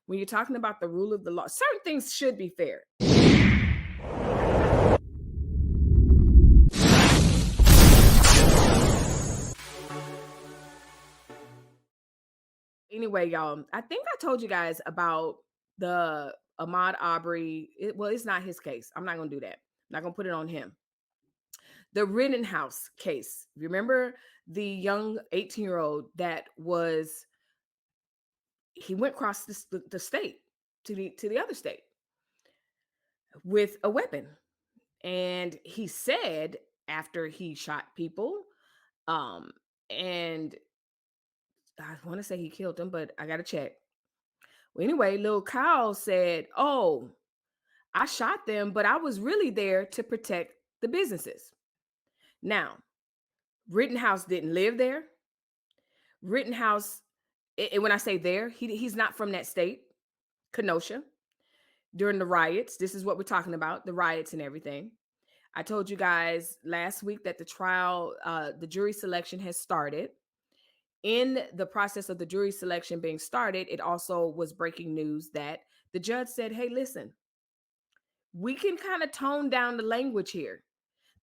when you're talking about the rule of the law, certain things should be fair. Anyway, y'all, I think I told you guys about the Ahmaud Arbery. Well, it's not his case. I'm not going to do that. I'm not going to put it on him. The Rittenhouse case. Remember the young 18-year-old that he went across the state to the other state with a weapon. And he said after he shot people, and I want to say he killed them, but I got to check. Well, anyway, little Kyle said, "Oh, I shot them, but I was really there to protect the businesses." Now, Rittenhouse didn't live there. Rittenhouse, when I say there, he's not from that state, Kenosha. During the riots, this is what we're talking about, the riots and everything. I told you guys last week that the jury selection has started. In the process of the jury selection being started, it also was breaking news that the judge said, "Hey, listen, we can kind of tone down the language here.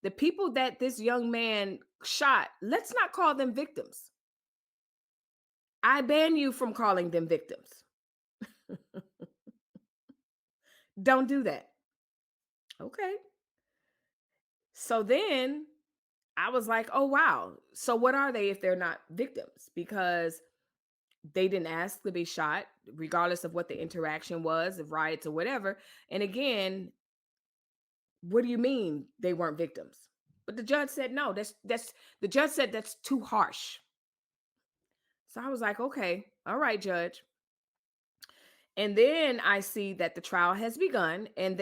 The people that this young man shot, let's not call them victims. I ban you from calling them victims. Don't do that." Okay. So then I was like, oh, wow. So what are they if they're not victims? Because they didn't ask to be shot, regardless of what the interaction was, of riots or whatever. And again, what do you mean they weren't victims? But the judge said no. The judge said that's too harsh. So I was like, okay, all right, judge. And then I see that the trial has begun, and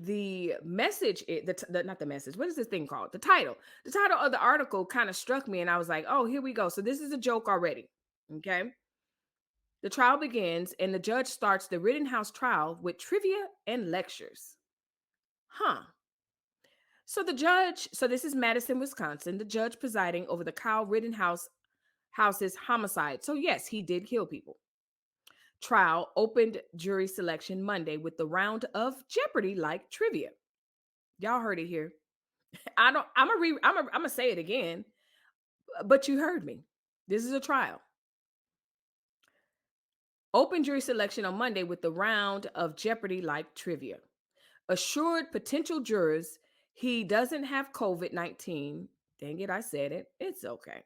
the message, not the message, what is this thing called? The title of the article kind of struck me, and I was like, oh, here we go. So this is a joke already. Okay. The trial begins, and the judge starts the Rittenhouse trial with trivia and lectures. So this is Madison, Wisconsin, the judge presiding over the Kyle Rittenhouse's homicide. So yes, he did kill people. Trial opened jury selection Monday with the round of Jeopardy-like trivia. Y'all heard it here. I'm gonna say it again, but you heard me. This is a trial. Open jury selection on Monday with the round of Jeopardy-like trivia. Assured potential jurors he doesn't have COVID-19. Dang it, I said it. It's okay.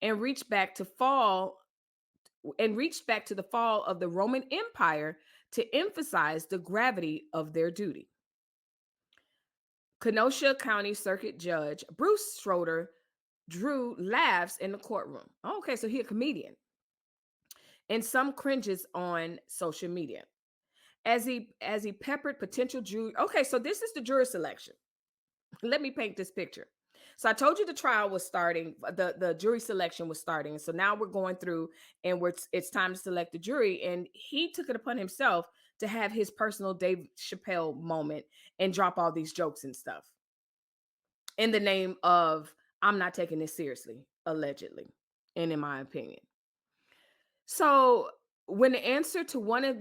And reached back to the fall of the Roman Empire to emphasize the gravity of their duty. Kenosha County Circuit Judge Bruce Schroeder drew laughs in the courtroom. Okay, so he's a comedian. And some cringes on social media as he peppered potential jury. Okay, so this is the jury selection. Let me paint this picture. So I told you the trial was starting, the jury selection was starting. So now we're going through, and it's time to select the jury. And he took it upon himself to have his personal Dave Chappelle moment and drop all these jokes and stuff in the name of, I'm not taking this seriously, allegedly, and in my opinion. So when the answer to one was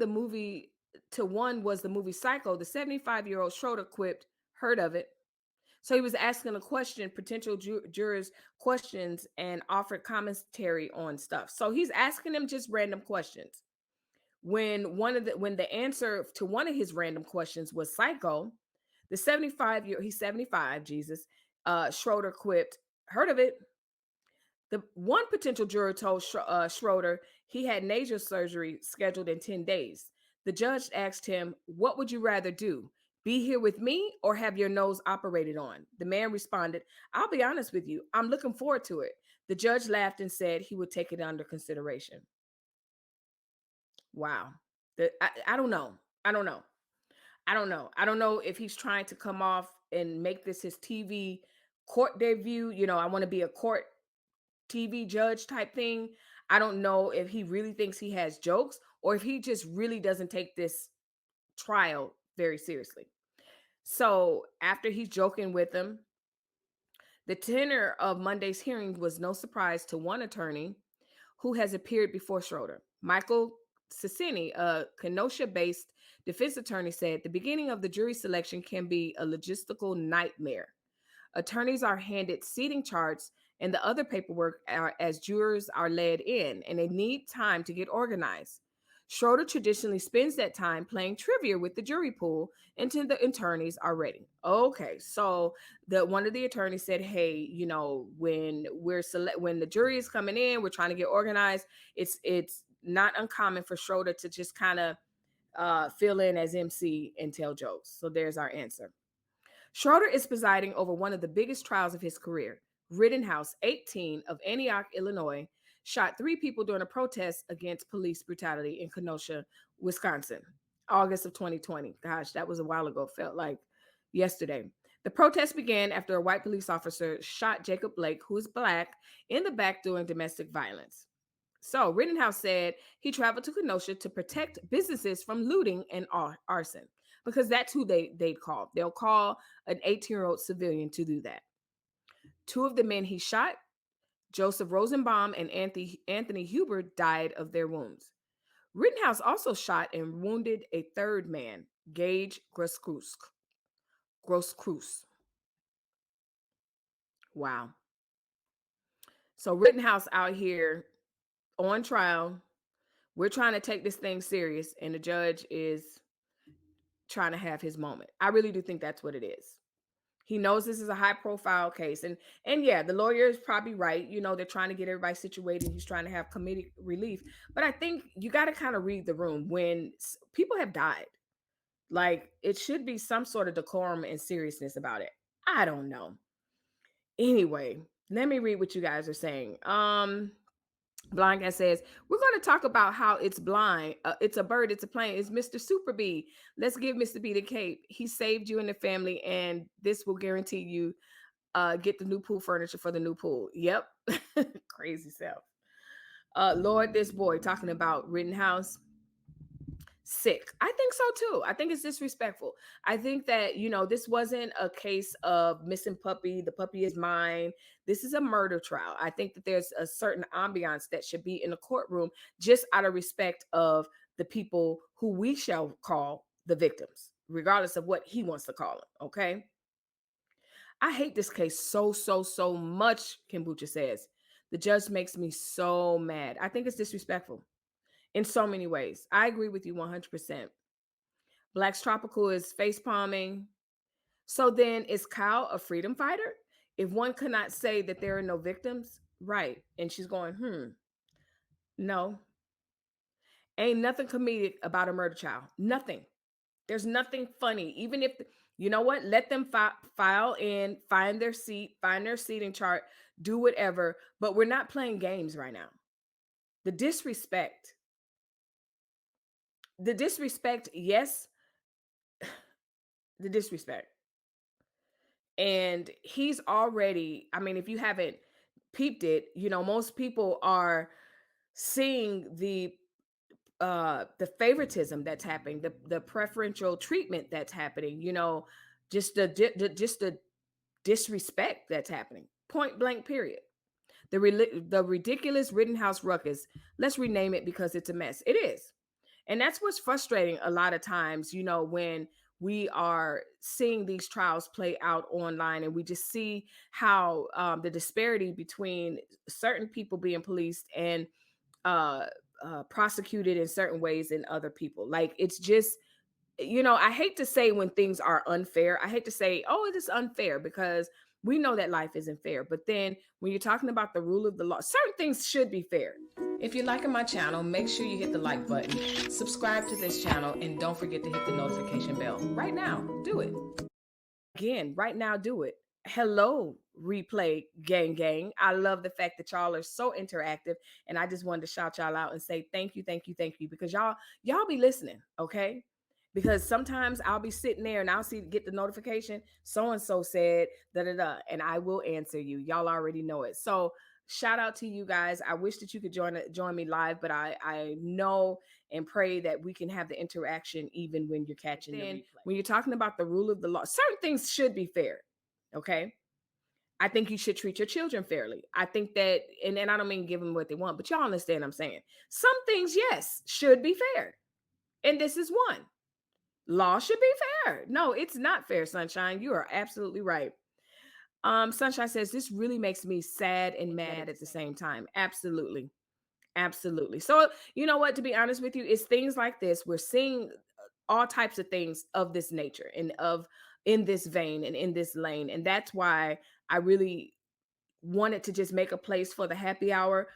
the movie Psycho, the 75-year-old Schroeder quipped, "Heard of it." So he was asking a question, potential jurors questions, and offered commentary on stuff. So he's asking them just random questions. When the answer to one of his random questions was Psycho, the 75, Jesus, Schroeder quipped, "Heard of it." The one potential juror told Schroeder he had nasal surgery scheduled in 10 days. The judge asked him, "What would you rather do? Be here with me or have your nose operated on?" The man responded, "I'll be honest with you. I'm looking forward to it." The judge laughed and said he would take it under consideration. Wow. I don't know. I don't know. I don't know. I don't know if he's trying to come off and make this his TV court debut. I want to be a court TV judge type thing. I don't know if he really thinks he has jokes or if he just really doesn't take this trial very seriously. So after he's joking with him, the tenor of Monday's hearing was no surprise to one attorney who has appeared before Schroeder. Michael Cicini, a Kenosha-based defense attorney, said the beginning of the jury selection can be a logistical nightmare. Attorneys are handed seating charts and the other paperwork as jurors are led in, and they need time to get organized. Schroeder traditionally spends that time playing trivia with the jury pool until the attorneys are ready. Okay, so the one of the attorneys said, "Hey, when when the jury is coming in, we're trying to get organized. It's not uncommon for Schroeder to just kind of fill in as MC and tell jokes." So there's our answer. Schroeder is presiding over one of the biggest trials of his career. Rittenhouse, 18, of Antioch, Illinois, shot 3 people during a protest against police brutality in Kenosha, Wisconsin, August of 2020. Gosh, that was a while ago. Felt like yesterday. The protest began after a white police officer shot Jacob Blake, who is Black, in the back during domestic violence. So Rittenhouse said he traveled to Kenosha to protect businesses from looting and arson, because that's who they'd call. They'll call an 18-year-old civilian to do that. 2 of the men he shot, Joseph Rosenbaum and Anthony Huber, died of their wounds. Rittenhouse also shot and wounded a 3rd man, Gage Grosskreutz. Wow. So Rittenhouse out here on trial. We're trying to take this thing serious, and the judge is trying to have his moment. I really do think that's what it is. He knows this is a high profile case. And yeah, the lawyer is probably right. They're trying to get everybody situated. He's trying to have comedic relief. But I think you got to kind of read the room. When people have died, like, it should be some sort of decorum and seriousness about it. I don't know. Anyway, let me read what you guys are saying. Blind Guy says, we're going to talk about how it's blind. It's a bird. It's a plane. It's Mr. Super B. Let's give Mr. B the cape. He saved you and the family, and this will guarantee you get the new pool furniture for the new pool. Yep. Crazy self. Lord, this boy talking about Rittenhouse. Sick. I think so too. I think it's disrespectful. I think that, this wasn't a case of missing puppy. The puppy is mine. This is a murder trial. I think that there's a certain ambiance that should be in the courtroom, just out of respect of the people who we shall call the victims, regardless of what he wants to call them. Okay. I hate this case so much, Kombucha says. The judge makes me so mad. I think it's disrespectful in so many ways. I agree with you 100%. Black's Tropical is face palming. So then, is Kyle a freedom fighter? If one could not say that there are no victims, right? And she's going, no. Ain't nothing comedic about a murder trial. Nothing. There's nothing funny. Even if, you know what? Let them file in, find their seat, find their seating chart, do whatever. But we're not playing games right now. The disrespect, yes, the disrespect. And he's already, I mean, if you haven't peeped it, most people are seeing the favoritism that's happening, the preferential treatment that's happening, just the disrespect that's happening. Point blank, period. The ridiculous Rittenhouse ruckus. Let's rename it because it's a mess. It is. And that's what's frustrating a lot of times, when we are seeing these trials play out online, and we just see how the disparity between certain people being policed and prosecuted in certain ways in other people. Like, it's just, I hate to say when things are unfair. I hate to say, oh, it is unfair, because we know that life isn't fair. But then when you're talking about the rule of the law, certain things should be fair. If you're liking my channel, make sure you hit the like button, subscribe to this channel, and don't forget to hit the notification bell. Right now, do it. Again, right now, do it. Hello, replay gang. I love the fact that y'all are so interactive, and I just wanted to shout y'all out and say thank you, because y'all be listening, okay? Because sometimes I'll be sitting there and I'll get the notification, so and so said and I will answer you. Y'all already know it. So shout out to you guys. I wish that you could join me live, but I know and pray that we can have the interaction even when you're catching the replay. When you're talking about the rule of the law, certain things should be fair. Okay. I think you should treat your children fairly. I think that, and I don't mean give them what they want, but y'all understand what I'm saying. Some things, yes, should be fair. And this is one. Law should be fair. No, it's not fair, Sunshine. You are absolutely right. Sunshine says, this really makes me sad and mad at the same time. Absolutely. Absolutely. So, you know what? To be honest with you, it's things like this. We're seeing all types of things of this nature and of in this vein and in this lane. And that's why I really wanted to just make a place for the happy hour,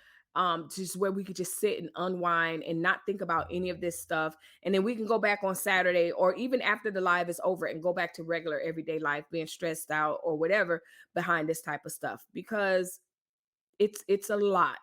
just where we could just sit and unwind and not think about any of this stuff. And then we can go back on Saturday or even after the live is over and go back to regular everyday life, being stressed out or whatever behind this type of stuff, because it's a lot.